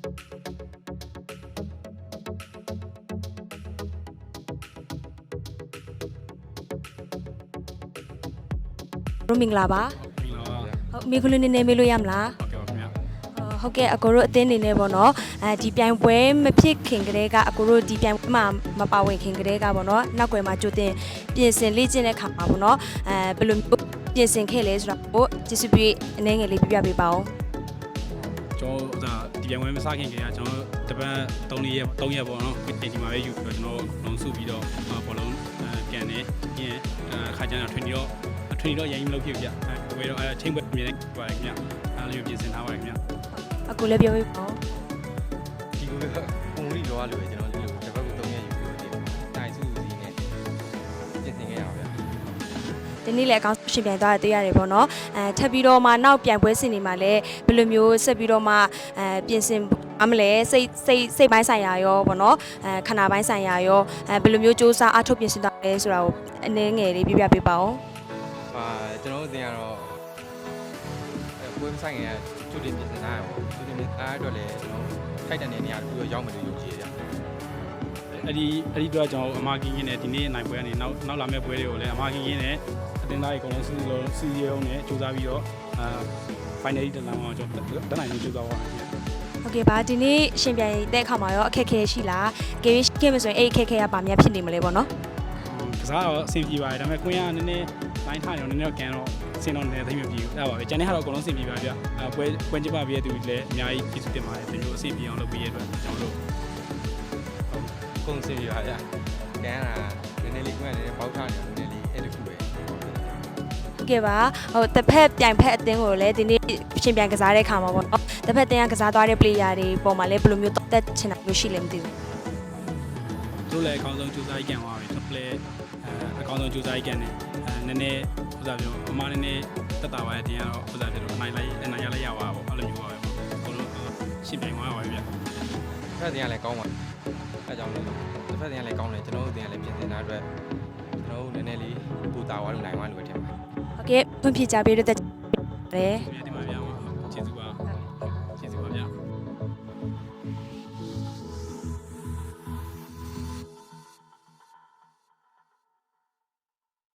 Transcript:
မင်္ဂလာပါ မင်္ဂလာပါ ဟုတ်မိခလူနေနေမေးလို့ရမလား ဟုတ်ကဲ့ပါခင်ဗျာဟုတ်ကဲ့အကိုတို့အသင်းနေနေပေါ့နော်ဒီပြိုင်ပွဲမဖြစ်ခင်ကတည်းကအကိုတို့ဒီပြိုင်ပွဲမှာမပါဝင်ခင်ကတည်းကပေါ့နော်နောက်ွယ်မှာကြိုတင်ပြင်ဆင်လေ့ကျင့်တဲ့ခါမှာပေါ့နော်ဘယ်လိုပြင်ဆင်ခဲ့လဲဆိုတော့ကိုကျေးဇူးပြုအနေငယ်လေးပြပြပေးပါဦး ကျွန်တော်ဒီပြန်ဝင်မစခင်ကကျွန်တော်တပတ်3ရက်ပေါ့နော်ဒီမှာပဲယူပြီးတော့ကျွန်တော်လုံးစုပြီးတော့ဘောလုံးကန်နေပြီးရင်ခါကျရင်ထွင်ပြီးတော့ရိုင်းမလုပ်ဖြစ်ပြဘယ်တော့ချင်းပွဲမြင်နေပါတယ်ခင်ဗျာအားလုံးပြင်ဆင်ထားပါတယ်ခင်ဗျာ အကိုလည်းပြောပေးပါဦး ဒီကိုပုံရိလောရလို့ကျွန်တော်ဒီလိုတစ်ပတ်ကို3ရက်ယူပြီးတော့တိုင်စုစီနဲ့ပြင်ဆင်ခဲ့ရပါဗျာ ဒီနေ့လည်းအကောင်းရှင်ပြိုင်သွားတဲ့တွေ့ရတယ်ပေါ့နော်ထပ်ပြီးတော့မှနောက်ပြိုင်ပွဲစဉ်တွေမှာလည်းဘယ်လိုမျိုးဆက်ပြီးတော့မှပြင်ဆင်အမလဲစိတ်ပိုင်းဆိုင်ရာရောပေါ့နော်ခန္ဓာပိုင်းဆိုင်ရာရောဘယ်လိုမျိုးစူးစမ်းအားထုတ်ပြင်ဆင်သွားလဲဆိုတာကိုအနေငယ်လေးပြပြပေးပါဦး ကျွန်တော်တို့အတင်ကတော့ပွဲမဆိုင်ရင်ကျူတင်ပြင်ဆင်ထားရပေါ့ကျူတင်အားအတွက်လည်းကျွန်တော်ထိုက်တဲ့နေရာတစ်ခုတော့ရောက်မယ်လို့ယုံကြည်ရဗျာ အဲ့ဒီတော့ကျွန်တော်အမာကင်းကင်းနဲ့ဒီနေ့နိုင်ပွဲကနေနောက်လာမယ့်ပွဲတွေကိုလည်းအမာကင်းကင်းနဲ့အတင်းသားတွေအကုန်လုံးစီရုံနဲ့စူးစမ်းပြီးတော့finally တန်းအောင်ကျွန်တော်တန်းနိုင်လို့စူးစမ်းပါမယ်ခင်ဗျာ ဟုတ်ကဲ့ပါဒီနေ့ရှင်ပြိုင်တဲ့အခါမှာရောအခက်အခဲရှိလားကေးခင်မဆိုရင်အဲ့အခက်အခဲကဘာများဖြစ်နေမလဲပေါ့နော် ကစားတော့အဆင်ပြေပါတယ်ဒါပေမဲ့ကွင်းကနည်းနည်းလိုင်းထားတယ်နည်းနည်းတော့ကန်တော့စင်တော့နည်းနည်းသိမပြေဘူးအဲ့ဒါပါပဲကျန်တဲ့ဟာတော့အကုန်လုံးအဆင်ပြေပါဗျပွဲကျပပြည့်တဲ့သူတွေလည်းအများကြီးကျေးဇူးတင်ပါတယ်ဒီလိုအဆင်ပြေအောင်လုပ်ပေးရတဲ့အတွက်ကျွန်တော်တို့ ကုန်စင်ရပါဗျာကန်တာနည်းနည်းလေးကွင်းကလည်းပေါက်ထားနေတယ်နည်းနည်းလေးအဲ့တခုပဲ ဟုတ်ကဲ့ပါဟိုတစ်ဖက်ပြိုင်ဖက်အသင်းကိုလည်းဒီနေ့ရှင်ပြိုင်ကစားတဲ့အခါမှာပေါ့နော်တစ်ဖက်တင်ကစားသွားတဲ့ player တွေပုံမှာလည်းဘယ်လိုမျိုးတက်ချင်တာမျိုးရှိလဲမသိဘူး တို့လည်းအကောင်းဆုံးကြိုးစားကြံသွားပြီတော့လည်းအကောင်းဆုံးကြိုးစားကြံတယ်နည်းနည်းဥစားပြောအမနည်းနည်းတက်တာပါတဲ့တင်ကတော့ဥစားပြောအနိုင်ရလိုက်ရပါပေါ့အဲ့လိုမျိုးပါပဲအကုန်လုံးရှင်းပြိုင်သွားပါပြီဗျ တစ်ဖက်တင်ကလည်းကောင်းပါအဲကြောင့်လည်းတစ်ဖက်တင်ကလည်းကောင်းတယ်ကျွန်တော်တို့တင်ကလည်းပြင်ဆင်ထားအတွက်ကျွန်တော်တို့နည်းနည်းလေးပူတာသွားလို့နိုင်သွားလို့ပဲထင်ပါတယ် ဟုတ်ကဲ့ဖွင့်ပြကြပေးတဲ့တက်တယ် ဒီမှာဗျာကျေးဇူးပါ